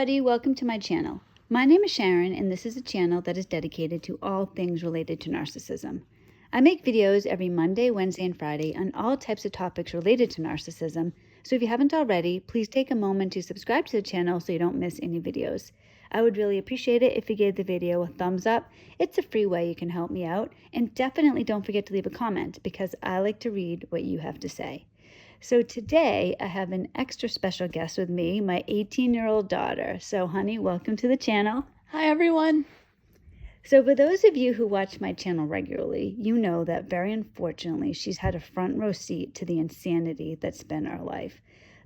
everybody, welcome to my channel. My name is Sharon and this is a channel that is dedicated to all things related to narcissism. I make videos every Monday, Wednesday, and Friday on all types of topics related to narcissism, so if you haven't already, please take a moment to subscribe to the channel so you don't miss any videos. I would really appreciate it if you gave the video a thumbs up. It's a free way you can help me out, and definitely don't forget to leave a comment because I like to read what you have to say. So today I have an extra special guest with me, my 18-year-old daughter. So honey, welcome to the channel. Hi everyone. So for those of you who watch my channel regularly, you know that very unfortunately she's had a front row seat to the insanity that's been our life.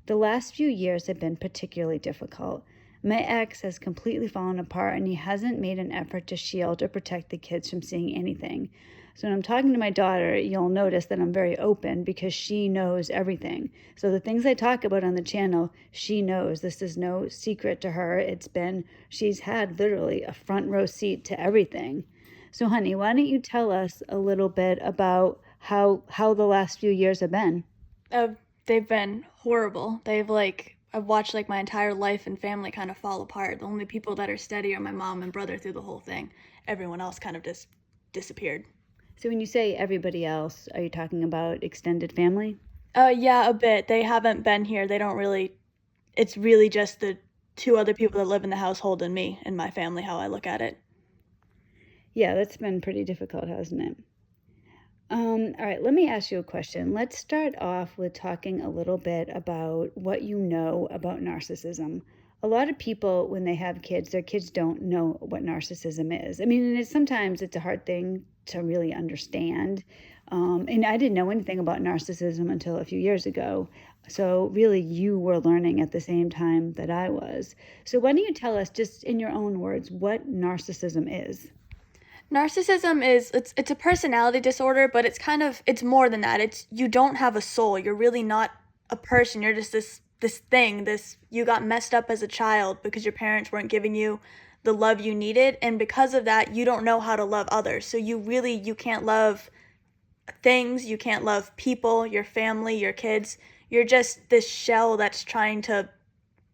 The last few years have been particularly difficult. My ex has completely fallen apart and he hasn't made an effort to shield or protect the kids from seeing anything. So when I'm talking to my daughter, you'll notice that I'm very open because she knows everything. So the things I talk about on the channel, she knows. This is no secret to her. She's had literally a front row seat to everything. So honey, why don't you tell us a little bit about how the last few years have been? They've been horrible. I've watched my entire life and family kind of fall apart. The only people that are steady are my mom and brother through the whole thing. Everyone else kind of just disappeared. So when you say everybody else, are you talking about extended family? Yeah, a bit. They haven't been here. It's really just the two other people that live in the household and me and my family, how I look at it. Yeah, that's been pretty difficult, hasn't it? All right, let me ask you a question. Let's start off with talking a little bit about what you know about narcissism. A lot of people, when they have kids, their kids don't know what narcissism is. I mean, and sometimes it's a hard thing to really understand. And I didn't know anything about narcissism until a few years ago. So really, you were learning at the same time that I was. So why don't you tell us, just in your own words, what narcissism is? Narcissism it's a personality disorder, but it's more than that. You don't have a soul. You're really not a person. You're just this thing. You got messed up as a child because your parents weren't giving you the love you needed, and because of that, you don't know how to love others. So you can't love things, you can't love people, your family, your kids. You're just this shell that's trying to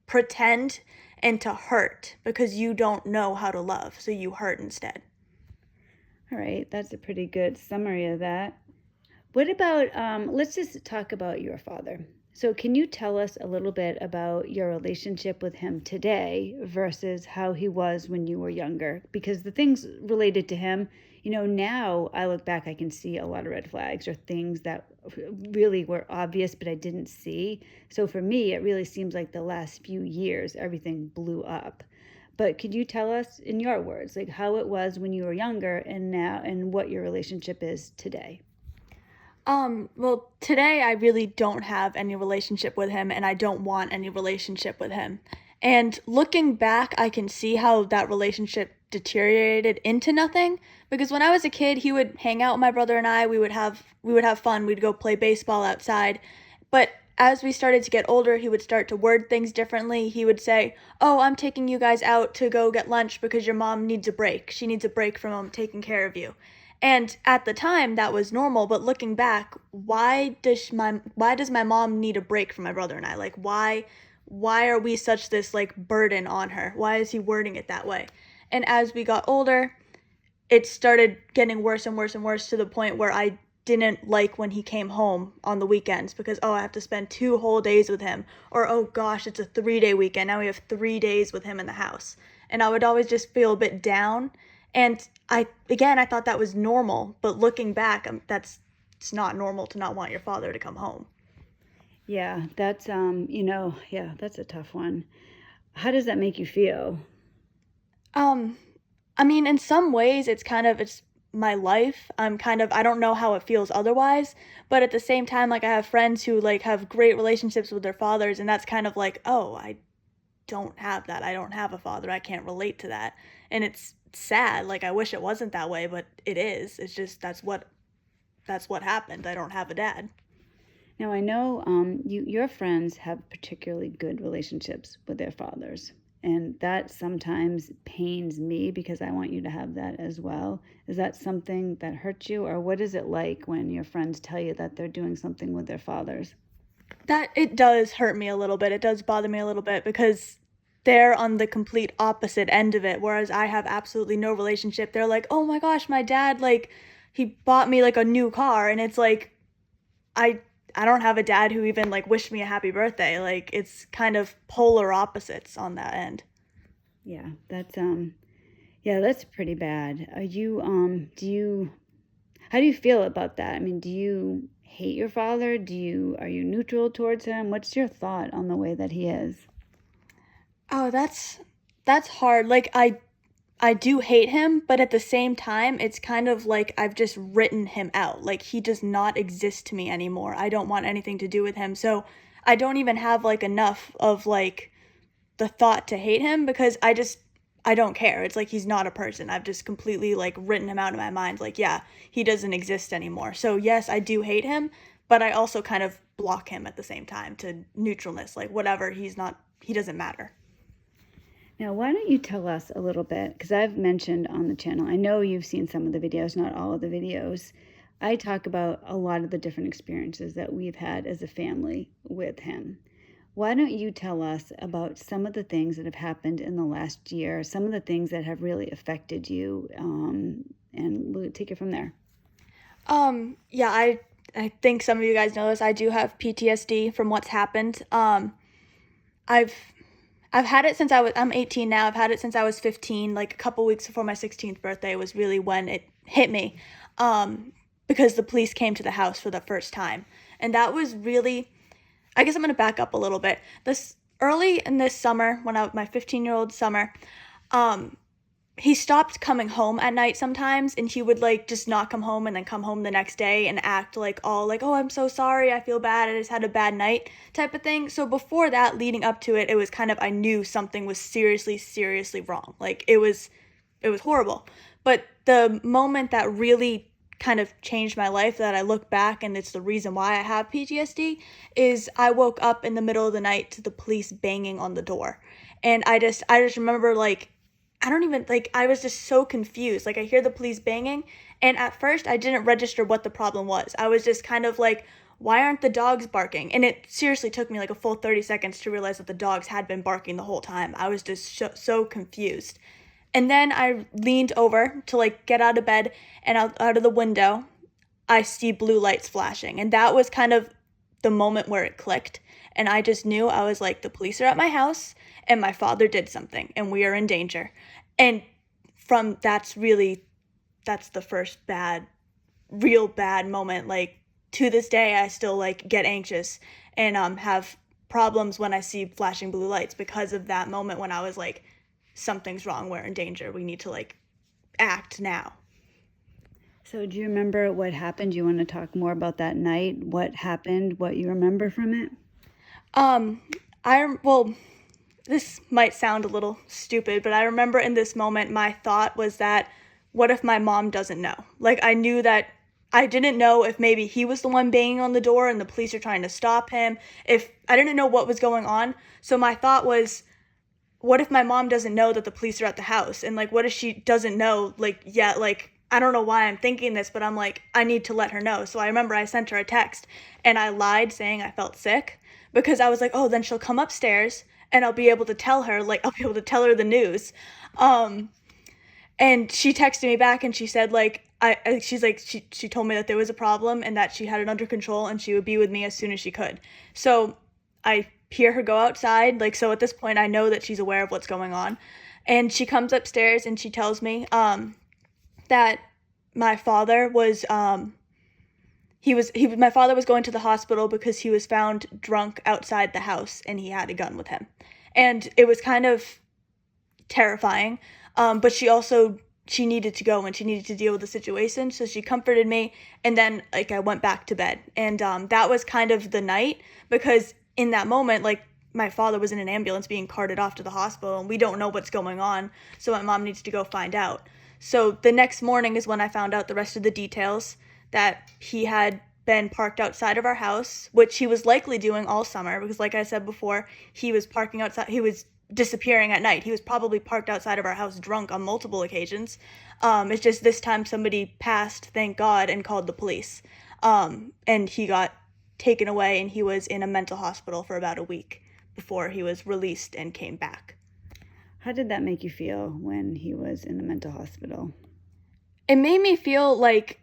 pretend and to hurt because you don't know how to love, so you hurt instead. All right, that's a pretty good summary of that. What about, let's just talk about your father. So can you tell us a little bit about your relationship with him today versus how he was when you were younger? Because the things related to him, now I look back, I can see a lot of red flags or things that really were obvious, but I didn't see. So for me, it really seems like the last few years, everything blew up. But could you tell us in your words, how it was when you were younger and now, and what your relationship is today? Well, today I really don't have any relationship with him, and I don't want any relationship with him. And looking back, I can see how that relationship deteriorated into nothing, because when I was a kid, he would hang out with my brother and I, we would have fun, we'd go play baseball outside. But as we started to get older, he would start to word things differently. He would say, "Oh, I'm taking you guys out to go get lunch because your mom needs a break. She needs a break from taking care of you." And at the time, that was normal, but looking back, why does my mom need a break from my brother and I? Why are we such this burden on her? Why is he wording it that way? And as we got older, it started getting worse and worse and worse to the point where I didn't like when he came home on the weekends because, oh, I have to spend 2 whole days with him. Or, oh gosh, it's a 3-day weekend. Now we have 3 days with him in the house. And I would always just feel a bit down. And I thought that was normal. But looking back, it's not normal to not want your father to come home. Yeah, that's, that's a tough one. How does that make you feel? I mean, in some ways, it's my life. I don't know how it feels otherwise, but at the same time, I have friends who have great relationships with their fathers, and that's kind of oh, I don't have that. I don't have a father. I can't relate to that. And it's sad. I wish it wasn't that way, but it is. It's just that's what happened. I don't have a dad. Now, I know your friends have particularly good relationships with their fathers. And that sometimes pains me because I want you to have that as well. Is that something that hurts you? Or what is it like when your friends tell you that they're doing something with their fathers? That it does hurt me a little bit. It does bother me a little bit because they're on the complete opposite end of it, whereas I have absolutely no relationship. They're like, oh my gosh, my dad, like, he bought me like a new car, and it's like, I I don't have a dad who even like wished me a happy birthday. Like, it's kind of polar opposites on that end. Yeah, that's pretty bad. How do you feel about that? I mean, do you hate your father? Are you neutral towards him? What's your thought on the way that he is? Oh, that's hard. Like, I do hate him, but at the same time, it's kind of like I've just written him out. Like, he does not exist to me anymore. I don't want anything to do with him. So I don't even have like enough of like the thought to hate him, because I don't care. It's like he's not a person. I've just completely like written him out of my mind. Like, yeah, he doesn't exist anymore. So yes, I do hate him, but I also kind of block him at the same time to neutralness. Like, whatever, he doesn't matter. Now, why don't you tell us a little bit? Because I've mentioned on the channel, I know you've seen some of the videos, not all of the videos. I talk about a lot of the different experiences that we've had as a family with him. Why don't you tell us about some of the things that have happened in the last year, some of the things that have really affected you, and we'll take it from there. Yeah, I think some of you guys know this. I do have PTSD from what's happened. I've I've had it since I'm 18 now. I've had it since I was 15. Like, a couple weeks before my 16th birthday was really when it hit me. Because the police came to the house for the first time. And that was really, I guess I'm going to back up a little bit. This early in this summer, my 15-year-old summer, um he stopped coming home at night sometimes, and he would like just not come home and then come home the next day and act like all like, oh, I'm so sorry, I feel bad, I just had a bad night type of thing. So before that, leading up to it, it was kind of, I knew something was seriously wrong. Like, it was horrible. But the moment that really kind of changed my life, that I look back and it's the reason why I have PTSD, is I woke up in the middle of the night to the police banging on the door. And I just remember, like, I don't even, like, I was just so confused. Like, I hear the police banging, and at first I didn't register what the problem was. I was just kind of like, why aren't the dogs barking? And it seriously took me like a full 30 seconds to realize that the dogs had been barking the whole time. I was just so confused. And then I leaned over to like get out of bed, and out of the window, I see blue lights flashing. And that was kind of the moment where it clicked. And I just knew, I was like, the police are at my house, and my father did something, and we are in danger. And from that's the first real bad moment. Like, to this day, I still like get anxious and have problems when I see flashing blue lights, because of that moment when I was like, something's wrong, we're in danger, we need to like act now. So, do you remember what happened? Do you want to talk more about that night? What happened? What you remember from it? Um, well, this might sound a little stupid, but I remember in this moment, my thought was that, what if my mom doesn't know? Like, I knew that I didn't know if maybe he was the one banging on the door and the police are trying to stop him. If I didn't know what was going on. So my thought was, what if my mom doesn't know that the police are at the house? And like, what if she doesn't know? Like, yeah, like, I don't know why I'm thinking this, but I'm like, I need to let her know. So I remember I sent her a text, and I lied saying I felt sick, because I was like, oh, then she'll come upstairs and I'll be able to tell her, like, I'll be able to tell her the news. And she texted me back, and she said, like, she's like, she told me that there was a problem and that she had it under control and she would be with me as soon as she could. So I hear her go outside. Like, so at this point, I know that she's aware of what's going on. And she comes upstairs and she tells me, that my father was, my father was going to the hospital because he was found drunk outside the house and he had a gun with him. And it was kind of terrifying. But she needed to go and she needed to deal with the situation. So she comforted me, and then like I went back to bed. And that was kind of the night, because in that moment, like, my father was in an ambulance being carted off to the hospital, and we don't know what's going on. So my mom needs to go find out. So the next morning is when I found out the rest of the details, that he had been parked outside of our house, which he was likely doing all summer, because like I said before, he was parking outside, he was disappearing at night. He was probably parked outside of our house drunk on multiple occasions. It's just this time somebody passed, thank God, and called the police. And he got taken away, and he was in a mental hospital for about a week before he was released and came back. How did that make you feel when he was in the mental hospital? It made me feel like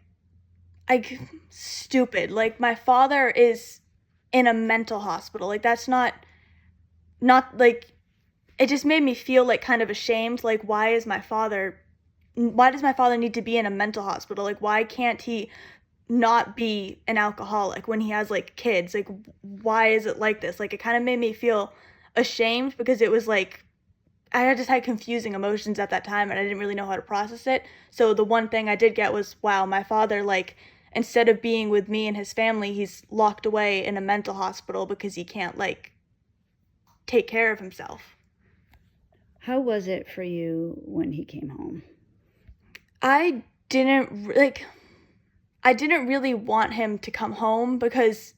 stupid. Like my father is in a mental hospital. Like that's not like it just made me feel like kind of ashamed. Like why does my father need to be in a mental hospital? Like why can't he not be an alcoholic when he has like kids? Like why is it like this? Like it kind of made me feel ashamed because it was like I just had confusing emotions at that time and I didn't really know how to process it. So the one thing I did get was, wow, my father, like, instead of being with me and his family, he's locked away in a mental hospital because he can't, like, take care of himself. How was it for you when he came home? I like, I didn't really want him to come home because,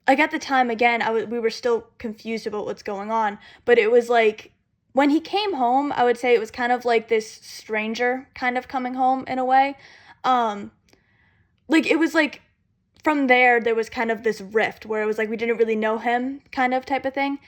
like, at the time, again, we were still confused about what's going on, but it was like, when he came home, I would say it was kind of like this stranger kind of coming home in a way. Um, like it was like from there was kind of this rift where it was like we didn't really know him kind of type of thing,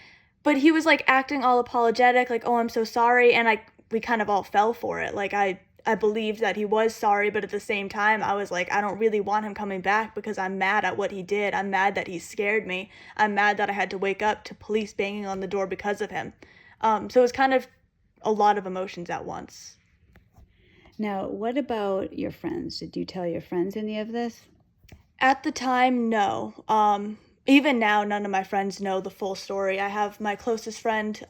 but he was like acting all apologetic, like, oh, I'm so sorry, and we kind of all fell for it. Like I believed that he was sorry, but at the same time I was like, I don't really want him coming back because I'm mad at what he did. I'm mad that he scared me. I'm mad that I had to wake up to police banging on the door because of him. So it was kind of a lot of emotions at once. Now, what about your friends? Did you tell your friends any of this? At the time, no. Even now, none of my friends know the full story. I have my closest friend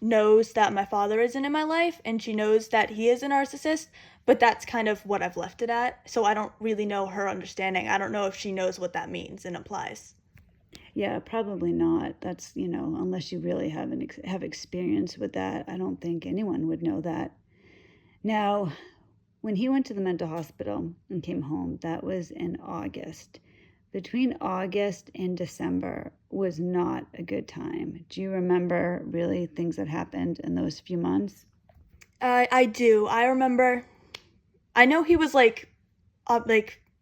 knows that my father isn't in my life, and she knows that he is a narcissist, but that's kind of what I've left it at. So I don't really know her understanding. I don't know if she knows what that means and implies. Yeah, probably not. That's, unless you really have experience with that, I don't think anyone would know that. Now, when he went to the mental hospital and came home, that was in August. Between August and December was not a good time. Do you remember really things that happened in those few months? I do. I remember. I know he was like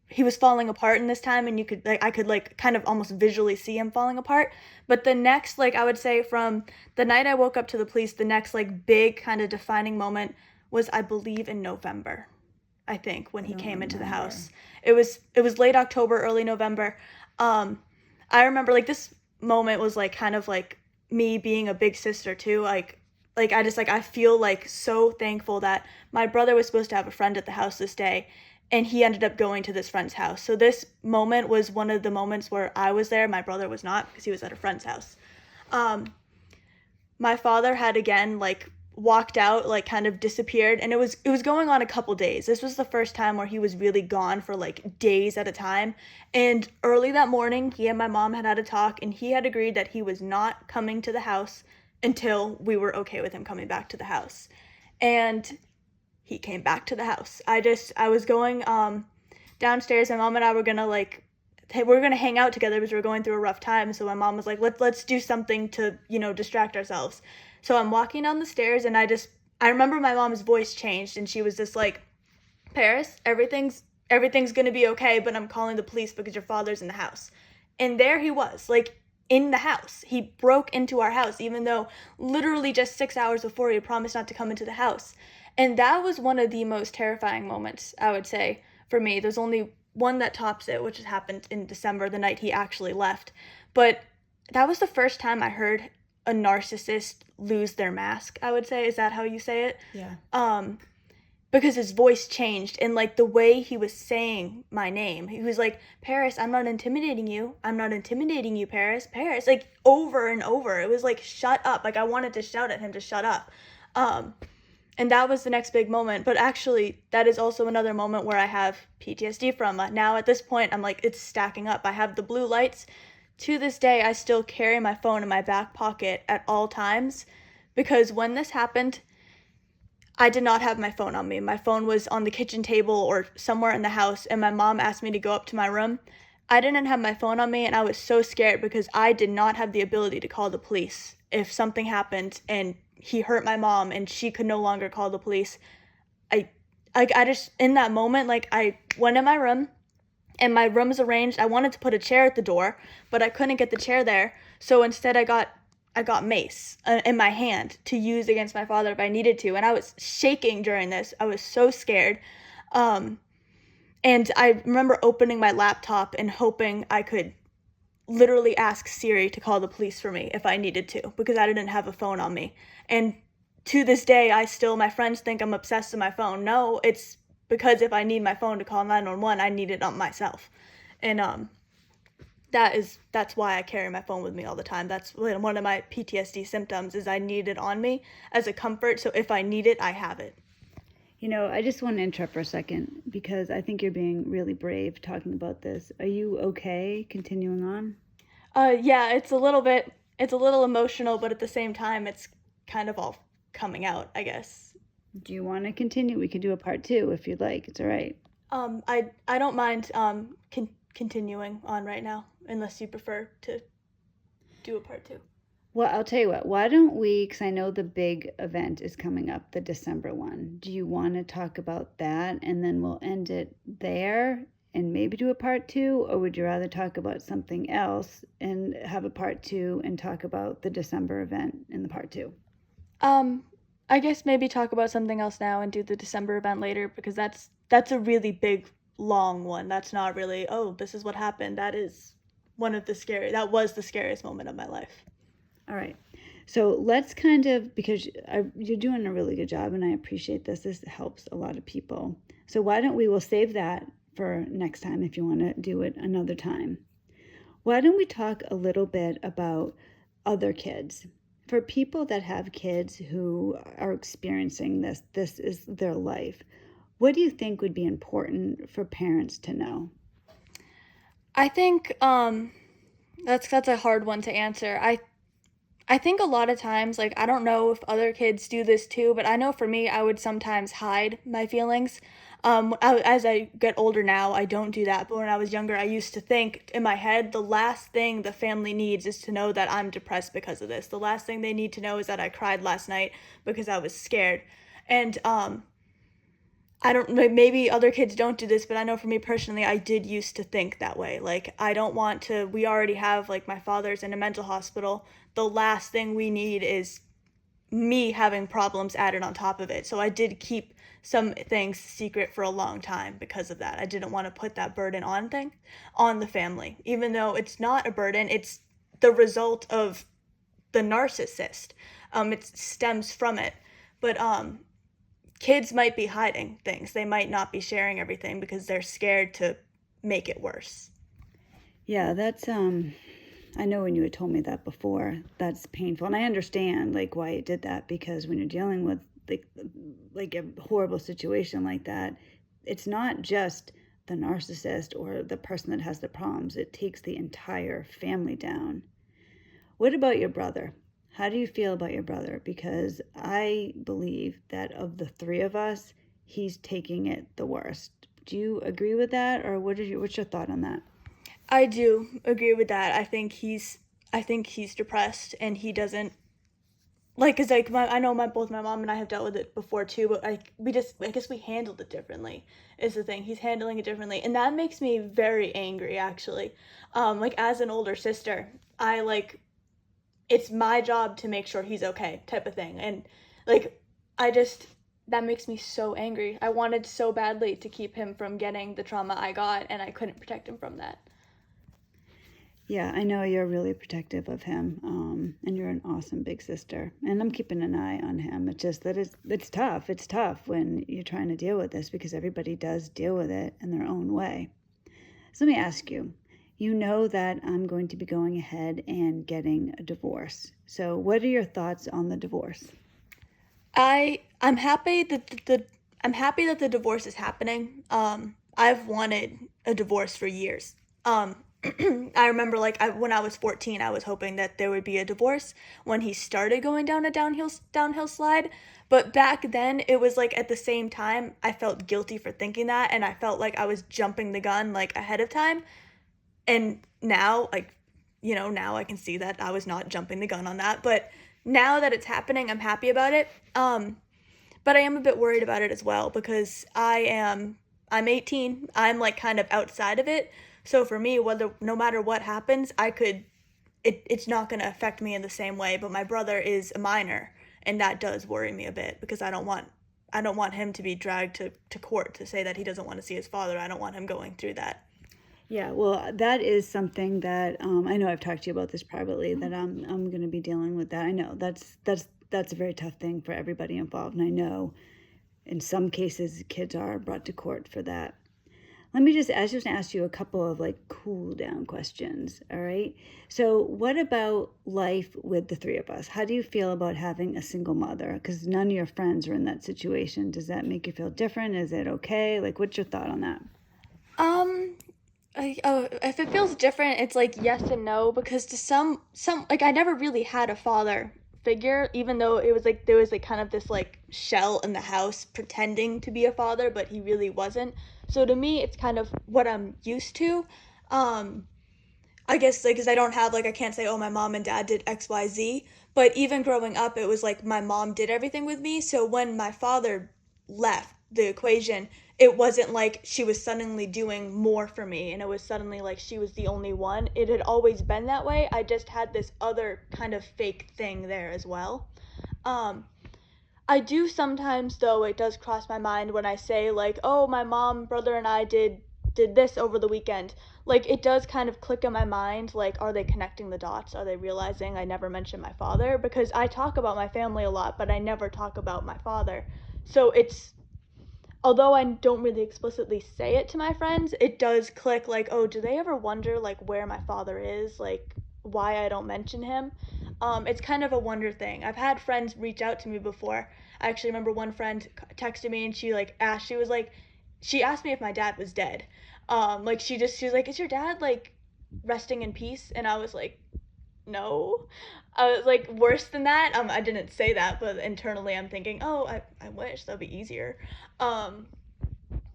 he was falling apart in this time, and I could like kind of almost visually see him falling apart. But the next, like, I would say from the night I woke up to the police, the next like big kind of defining moment was, I believe, in November. I think when I he don't came into the remember. house. It was late October, early November. Um, I remember like this moment was like kind of like me being a big sister too. Like I just like I feel like so thankful that my brother was supposed to have a friend at the house this day, and he ended up going to this friend's house. So this moment was one of the moments where I was there. My brother was not because he was at a friend's house. Um, my father had again like walked out, like kind of disappeared, and it was going on a couple days. This was the first time where he was really gone for like days at a time. And early that morning, he and my mom had a talk, and he had agreed that he was not coming to the house until we were okay with him coming back to the house. And he came back to the house. I was going downstairs. My mom and I were gonna like hey, we're gonna hang out together because we're going through a rough time. So my mom was like, let's do something to distract ourselves. So I'm walking down the stairs, and I remember my mom's voice changed, and she was just like, Paris, everything's gonna be okay, but I'm calling the police because your father's in the house. And there he was, like, in the house. He broke into our house, even though literally just 6 hours before he had promised not to come into the house. And that was one of the most terrifying moments, I would say, for me. There's only one that tops it, which happened in December, the night he actually left. But that was the first time I heard a narcissist lose their mask, I would say. Is that how you say it? Yeah. Because his voice changed, and like the way he was saying my name, he was like, Paris, I'm not intimidating you, I'm not intimidating you, Paris, like over and over. It was like, shut up. Like I wanted to shout at him to shut up. And that was the next big moment. But actually, that is also another moment where I have PTSD from. Now at this point, I'm like, it's stacking up. I have the blue lights. To this day, I still carry my phone in my back pocket at all times, because when this happened, I did not have my phone on me. My phone was on the kitchen table or somewhere in the house, and my mom asked me to go up to my room. I didn't have my phone on me, and I was so scared because I did not have the ability to call the police if something happened and he hurt my mom and she could no longer call the police. I I just, in that moment, like, I went in my room, and my room is arranged. I wanted to put a chair at the door, but I couldn't get the chair there. So instead I got I got mace in my hand to use against my father if I needed to, and I was shaking during this. I was so scared. Um, and I remember opening my laptop and hoping I could literally ask Siri to call the police for me if I needed to, because I didn't have a phone on me. And to this day, my friends think I'm obsessed with my phone. No, it's because if I need my phone to call 911, I need it on myself. And that's why I carry my phone with me all the time. That's one of my PTSD symptoms, is I need it on me as a comfort. So if I need it, I have it. You know, I just want to interrupt for a second because I think you're being really brave talking about this. Are you okay continuing on? Yeah, it's a little emotional, but at the same time, it's kind of all coming out, I guess. Do you want to continue? We could do a part two if you'd like. It's all right. I don't mind continuing on right now, unless you prefer to do a part two. Well, I'll tell you what, why don't we, because I know the big event is coming up, the December one. Do you want to talk about that and then we'll end it there and maybe do a part two? Or would you rather talk about something else and have a part two and talk about the December event in the part two? I guess maybe talk about something else now and do the December event later, because that's a really big, long one. That's not really, oh, this is what happened. That was the scariest moment of my life. All right. So let's kind of, because you're doing a really good job and I appreciate this. This helps a lot of people. So why don't we'll save that for next time if you want to do it another time. Why don't we talk a little bit about other kids? For people that have kids who are experiencing this is their life. What do you think would be important for parents to know? I think that's a hard one to answer. I think a lot of times, like, I don't know if other kids do this too, but I know for me, I would sometimes hide my feelings. As I get older now, I don't do that. But when I was younger, I used to think in my head, the last thing the family needs is to know that I'm depressed because of this. The last thing they need to know is that I cried last night because I was scared. And I don't, maybe other kids don't do this, but I know for me personally, I did used to think that way. Like, I don't want to, we already have, like, my father's in a mental hospital. The last thing we need is me having problems added on top of it. So I did keep some things secret for a long time because of that. I didn't want to put that burden on the family, even though it's not a burden. It's the result of the narcissist. It stems from it. But kids might be hiding things. They might not be sharing everything because they're scared to make it worse. Yeah, that's I know when you had told me that before, that's painful. And I understand like why you did that, because when you're dealing with like a horrible situation like that, it's not just the narcissist or the person that has the problems. It takes the entire family down. What about your brother? How do you feel about your brother? Because I believe that of the three of us, he's taking it the worst. Do you agree with that, or what's your thought on that? I do agree with that. I think he's depressed, and he doesn't, like, cause like I know both my mom and I have dealt with it before too, but I guess we handled it differently is the thing. He's handling it differently, and that makes me very angry actually. Like, as an older sister, it's my job to make sure he's okay, type of thing. And like, that makes me so angry. I wanted so badly to keep him from getting the trauma I got, and I couldn't protect him from that. Yeah, I know you're really protective of him, and you're an awesome big sister. And I'm keeping an eye on him. It's just that it's tough. It's tough when you're trying to deal with this, because everybody does deal with it in their own way. So let me ask you. You know that I'm going to be going ahead and getting a divorce. So what are your thoughts on the divorce? I'm happy that the divorce is happening. I've wanted a divorce for years. I remember, like, when I was 14, I was hoping that there would be a divorce when he started going down a downhill slide. But back then, it was like at the same time, I felt guilty for thinking that, and I felt like I was jumping the gun, like, ahead of time. And now, like, now I can see that I was not jumping the gun on that. But now that it's happening, I'm happy about it. But I am a bit worried about it as well, because I'm 18. I'm, like, kind of outside of it. So for me, no matter what happens, I could it's not going to affect me in the same way. But my brother is a minor, and that does worry me a bit because I don't want him to be dragged to court to say that he doesn't want to see his father. I don't want him going through that. Yeah, well, that is something that I know I've talked to you about this privately, that I'm going to be dealing with that. I know that's a very tough thing for everybody involved, and I know in some cases kids are brought to court for that. I just ask you a couple of like cool down questions, all right? So, what about life with the three of us? How do you feel about having a single mother? Because none of your friends are in that situation. Does that make you feel different? Is it okay? Like, what's your thought on that? If it feels different, it's like yes and no because to some like I never really had a father figure, even though it was like there was like kind of this like shell in the house pretending to be a father, but he really wasn't. So to me, it's kind of what I'm used to. Um, I guess like because I don't have like I can't say oh my mom and dad did XYZ, but even growing up, it was like my mom did everything with me. So when my father left the equation, it wasn't like she was suddenly doing more for me and it was suddenly like she was the only one. It had always been that way. I just had this other kind of fake thing there as well. Um, I do sometimes though it does cross my mind when I say like, "Oh, my mom, brother and I did this over the weekend." Like it does kind of click in my mind like are they connecting the dots? Are they realizing I never mentioned my father because I talk about my family a lot, but I never talk about my father. So it's although I don't really explicitly say it to my friends, it does click like, "Oh, do they ever wonder like where my father is? Like why I don't mention him?" It's kind of a wonder thing. I've had friends reach out to me before. I actually remember one friend texted me and she asked me if my dad was dead. Like she was like, "Is your dad like resting in peace?" And I was like, "No." I was like, "Worse than that." I didn't say that, but internally I'm thinking, "Oh, I wish that'd be easier." Um,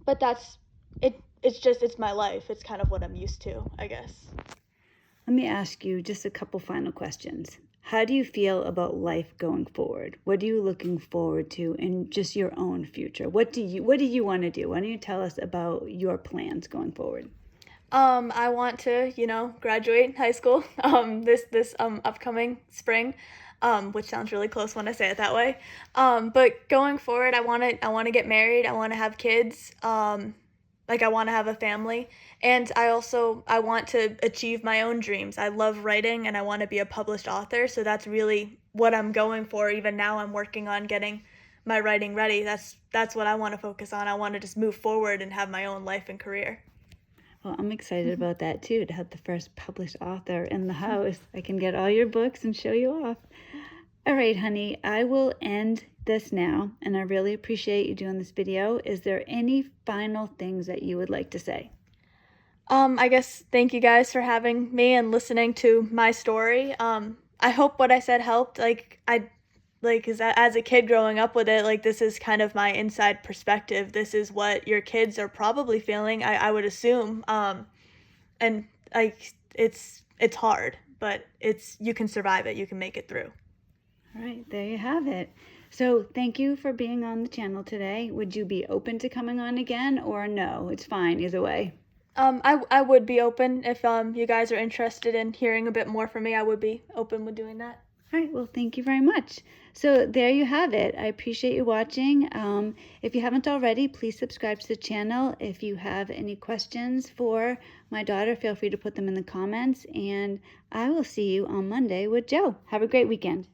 but that's it. It's my life. It's kind of what I'm used to, I guess. Let me ask you just a couple final questions. How do you feel about life going forward? What are you looking forward to in just your own future? What do you want to do? Why don't you tell us about your plans going forward? I want to, graduate high school this upcoming spring, which sounds really close when I say it that way. But going forward, I want to get married. I want to have kids. Like I want to have a family, and I want to achieve my own dreams. I love writing, and I want to be a published author. So that's really what I'm going for. Even now, I'm working on getting my writing ready. That's what I want to focus on. I want to just move forward and have my own life and career. Well, I'm excited about that too, to have the first published author in the house. I can get all your books and show you off. All right, honey, I will end this now, and I really appreciate you doing this video. Is there any final things that you would like to say? I guess thank you guys for having me and listening to my story. I hope what I said helped. As a kid growing up with it, like this is kind of my inside perspective. This is what your kids are probably feeling. I would assume. And like it's hard, but you can survive it. You can make it through. All right, there you have it. So thank you for being on the channel today. Would you be open to coming on again, or no? It's fine either way. I would be open if you guys are interested in hearing a bit more from me. I would be open with doing that. All right, well, thank you very much. So there you have it. I appreciate you watching. If you haven't already, please subscribe to the channel. If you have any questions for my daughter, feel free to put them in the comments. And I will see you on Monday with Joe. Have a great weekend.